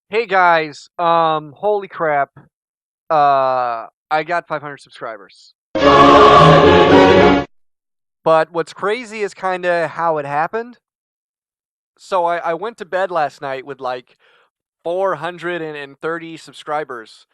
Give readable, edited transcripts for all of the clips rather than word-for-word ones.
Hey guys, holy crap. I got 500 subscribers. But what's crazy is kind of how it happened. So I went to bed last night with like 430 subscribers.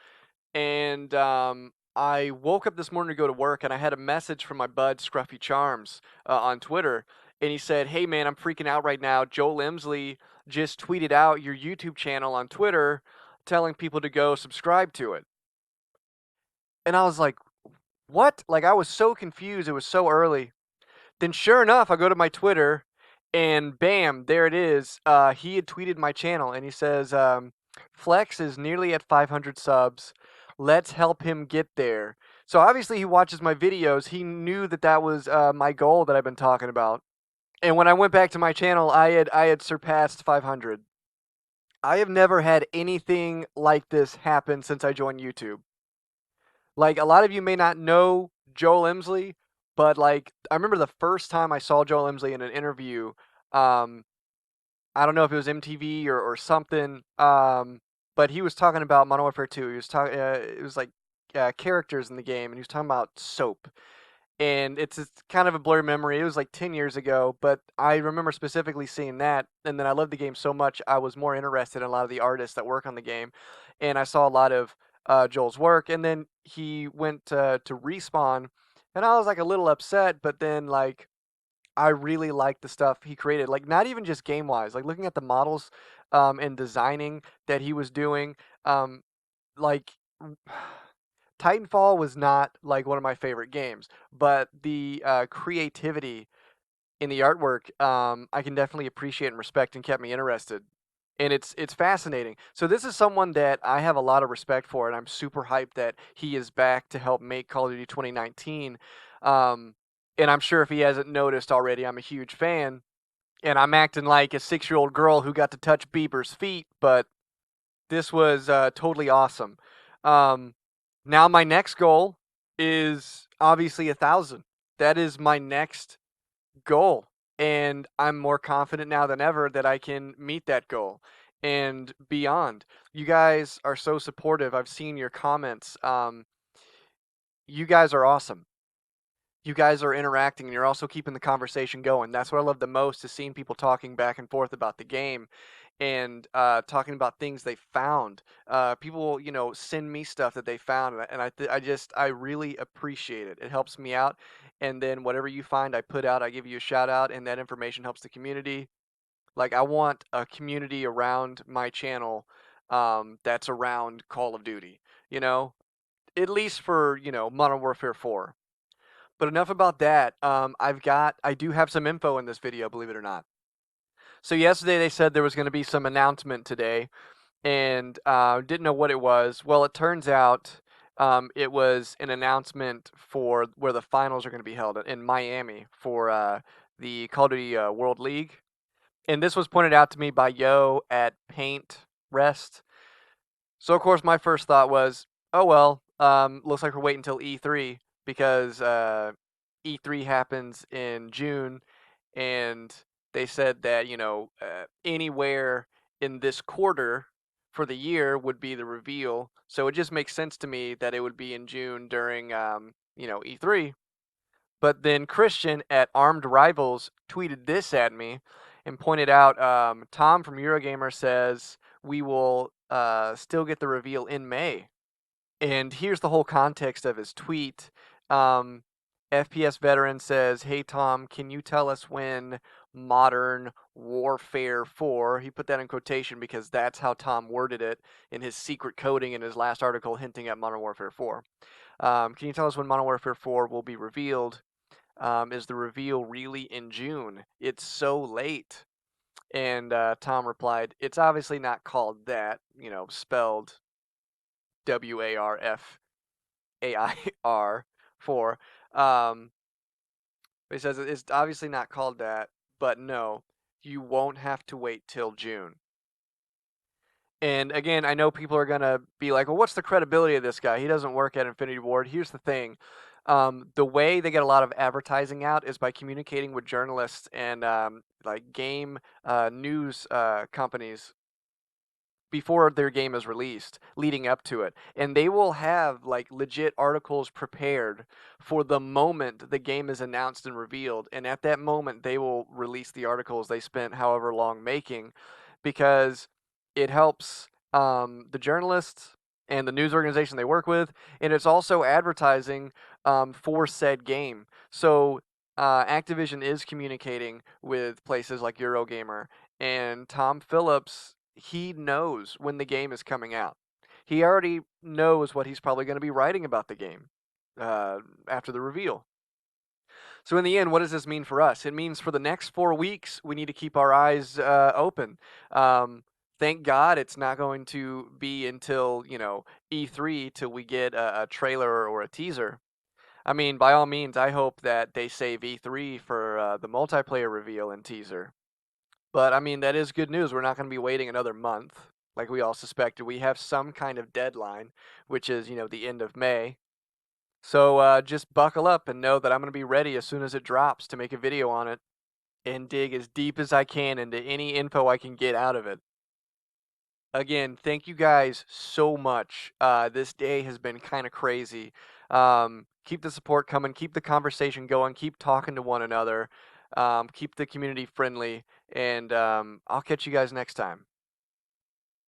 And I woke up this morning to go to work and I had a message from my bud, Scruffy Charms, on Twitter. And he said, "Hey man, I'm freaking out right now. Joel Emsley just tweeted out your YouTube channel on Twitter telling people to go subscribe to it." And I was like, what? Like, I was so confused. It was so early. Then, sure enough, I go to my Twitter, and bam, there it is. He had tweeted my channel, and he says, Flex is nearly at 500 subs. Let's help him get there. So, obviously, he watches my videos. He knew that that was my goal that I've been talking about. And when I went back to my channel, I had surpassed 500. I have never had anything like this happen since I joined YouTube. Like, a lot of you may not know Joel Emsley, but like I remember the first time I saw Joel Emsley in an interview. Um, I don't know if it was MTV or something. But he was talking about Modern Warfare 2. He was talking. It was like characters in the game, and he was talking about soap. And it's kind of a blurry memory. It was like 10 years ago, but I remember specifically seeing that. And then I loved the game so much, I was more interested in a lot of the artists that work on the game. And I saw a lot of Joel's work. And then he went to Respawn, and I was like a little upset, but then like I really liked the stuff he created. Like, not even just game wise, like looking at the models and designing that he was doing. Um, like Titanfall was not like one of my favorite games, but the creativity in the artwork, I can definitely appreciate and respect, and kept me interested. And it's fascinating. So this is someone that I have a lot of respect for, and I'm super hyped that he is back to help make Call of Duty 2019. Um, and I'm sure if he hasn't noticed already, I'm a huge fan. And I'm acting like a 6-year-old girl who got to touch Bieber's feet, but this was totally awesome. Um, Now my next goal is obviously 1,000. That is my next goal, and I'm more confident now than ever that I can meet that goal and beyond. You guys are so supportive. I've seen your comments. You guys are awesome. You guys are interacting, and you're also keeping the conversation going. That's what I love the most, is seeing people talking back and forth about the game, and talking about things they found. People, send me stuff that they found, and I really appreciate it. It helps me out, and then whatever you find, I put out, I give you a shout out, and that information helps the community. Like, I want a community around my channel, that's around Call of Duty. You know, at least for Modern Warfare 4. But enough about that. I do have some info in this video, believe it or not. So yesterday they said there was going to be some announcement today, and didn't know what it was. Well, it turns out it was an announcement for where the finals are going to be held in Miami for the Call of Duty World League. And this was pointed out to me by Yo at Paint Rest. So of course my first thought was, oh well, looks like we're waiting until E3, because E3 happens in June, and they said that anywhere in this quarter for the year would be the reveal. So it just makes sense to me that it would be in June during E3. But then Christian at Armed Rivals tweeted this at me and pointed out, Tom from Eurogamer says we will still get the reveal in May. And here's the whole context of his tweet. Um, FPS Veteran says, "Hey Tom, can you tell us when Modern Warfare 4?" He put that in quotation because that's how Tom worded it in his secret coding in his last article hinting at Modern Warfare 4. Can you tell us when Modern Warfare 4 will be revealed? Is the reveal really in June? It's so late. And Tom replied, "It's obviously not called that, spelled WARFAIR 4. Um, he says it's obviously not called that, but no, you won't have to wait till June." And again, I know people are gonna be like, "Well, what's the credibility of this guy? He doesn't work at Infinity Ward." Here's the thing: the way they get a lot of advertising out is by communicating with journalists and like game news companies. before their game is released, leading up to it. And they will have like legit articles prepared for the moment the game is announced and revealed. And at that moment, they will release the articles they spent however long making, because it helps the journalists and the news organization they work with, and it's also advertising for said game. So Activision is communicating with places like Eurogamer, and Tom Phillips, he knows when the game is coming out. He already knows what he's probably going to be writing about the game after the reveal. So in the end, what does this mean for us? It means for the next 4 weeks, we need to keep our eyes open. Thank God it's not going to be until, E3 till we get a trailer or a teaser. I mean, by all means, I hope that they save E3 for the multiplayer reveal and teaser. But I mean, that is good news. We're not going to be waiting another month like we all suspected. We have some kind of deadline, which is, the end of May. So just buckle up and know that I'm going to be ready as soon as it drops to make a video on it and dig as deep as I can into any info I can get out of it. Again, thank you guys so much. This day has been kind of crazy. Keep the support coming, keep the conversation going, keep talking to one another, keep the community friendly, and I'll catch you guys next time.